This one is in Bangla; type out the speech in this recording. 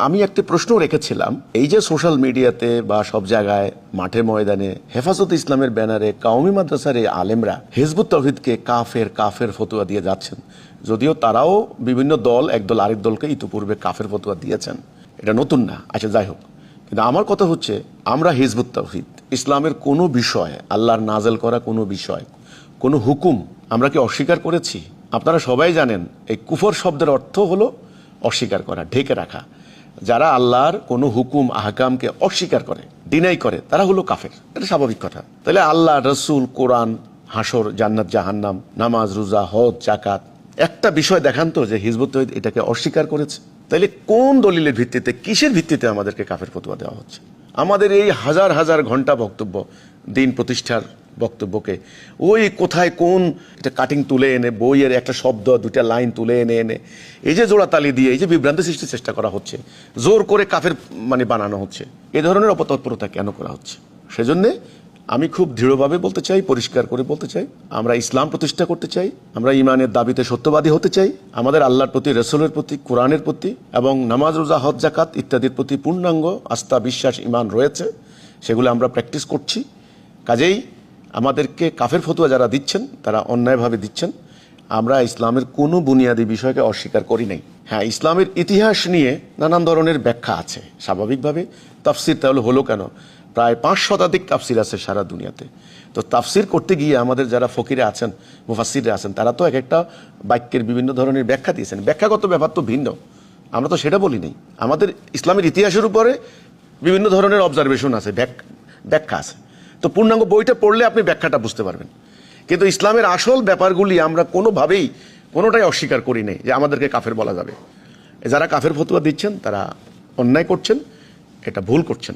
আমি একটি প্রশ্ন রেখেছিলাম, এই যে সোশ্যাল মিডিয়াতে বা সব জায়গায় মাঠে ময়দানে হেফাজত ইসলামের ব্যানারে কওমি মাদ্রাসার এই আলেমরা হিজবুত তাওহীদকে কাফের কাফের ফতোয়া দিয়ে যাচ্ছেন, যদিও তারাও বিভিন্ন দল একদল আরেক দলকে ইতিপূর্বে কাফের ফতোয়া দিয়েছেন, এটা নতুন না। আচ্ছা যাই হোক, কিন্তু আমার কথা হচ্ছে আমরা হিজবুত তাওহীদ ইসলামের কোনো বিষয়, আল্লাহর নাজেল করা কোনো বিষয়, কোনো হুকুম আমরা কি অস্বীকার করেছি? আপনারা সবাই জানেন এই কুফর শব্দের অর্থ হলো অস্বীকার করা, ঢেকে রাখা। যারা আল্লাহর কোনো হুকুম আহকামকে অস্বীকার করে, ডিনাই করে, তারা হলো কাফের। এটা স্বাভাবিক কথা। তাহলে আল্লাহ, রসুল, কোরআন, হাসর, জান্নাত, জাহান্নাম, নামাজ, রোজা, হজ, জাকাত, একটা বিষয় দেখান তো যে হিজবুত তাওহীদ এটাকে অস্বীকার করেছে। তাইলে কোন দলিলের ভিত্তিতে, কিসের ভিত্তিতে আমাদেরকে কাফের ফতোয়া দেওয়া হচ্ছে? আমাদের এই হাজার হাজার ঘন্টা বক্তব্য, দিন প্রতিষ্ঠার বক্তব্যকে ওই কোথায় কোন এটা কাটিং তুলে এনে, বইয়ের একটা শব্দ দুটা লাইন তুলে এনে এনে এই যে জোড়াতালি দিয়ে এই যে বিভ্রান্তি সৃষ্টির চেষ্টা করা হচ্ছে, জোর করে কাফের মানে বানানো হচ্ছে, এ ধরনের অপতৎপরতা কেন করা হচ্ছে? সেজন্যে আমি খুব দৃঢ়ভাবে বলতে চাই, পরিষ্কার করে বলতে চাই, আমরা ইসলাম প্রতিষ্ঠা করতে চাই, আমরা ইমানের দাবিতে সত্যবাদী হতে চাই, আমাদের আল্লাহর প্রতি, রসুলের প্রতি, কোরআনের প্রতি এবং নামাজ, রোজা, হজ, জাকাত ইত্যাদির প্রতি পূর্ণাঙ্গ আস্থা, বিশ্বাস, ইমান রয়েছে, সেগুলো আমরা প্র্যাকটিস করছি। কাজেই আমাদেরকে কাফের ফতোয়া যারা দিচ্ছেন তারা অন্যায়ভাবে দিচ্ছেন। আমরা ইসলামের কোনো বুনিয়াদী বিষয়কে অস্বীকার করি নাই। হ্যাঁ, ইসলামের ইতিহাস নিয়ে নানান ধরনের ব্যাখ্যা আছে স্বাভাবিকভাবে। তাফসির তাহলে হলো কেন? প্রায় 5 শতাধিক তাফসির আছে সারা দুনিয়াতে। তো তাফসির করতে গিয়ে আমাদের যারা ফকিরে আছেন, মুফাসসিরে আছেন, তারা তো এক একটা বাক্যের বিভিন্ন ধরনের ব্যাখ্যা দিয়েছেন। ব্যাখ্যাগত ব্যাপার তো ভিন্ন, আমরা তো সেটা বলি নাই। আমাদের ইসলামের ইতিহাসের উপরে বিভিন্ন ধরনের অবজারভেশন আছে, ব্যাখ্যা আছে। তো পূর্ণাঙ্গ বইটা পড়লে আপনি ব্যাখ্যাটা বুঝতে পারবেন। কিন্তু ইসলামের আসল ব্যাপারগুলি আমরা কোনোভাবেই কোনোটাই অস্বীকার করি নাই যে আমাদেরকে কাফের বলা যাবে। যারা কাফের ফতোয়া দিচ্ছেন তারা অন্যায় করছেন, এটা ভুল করছেন।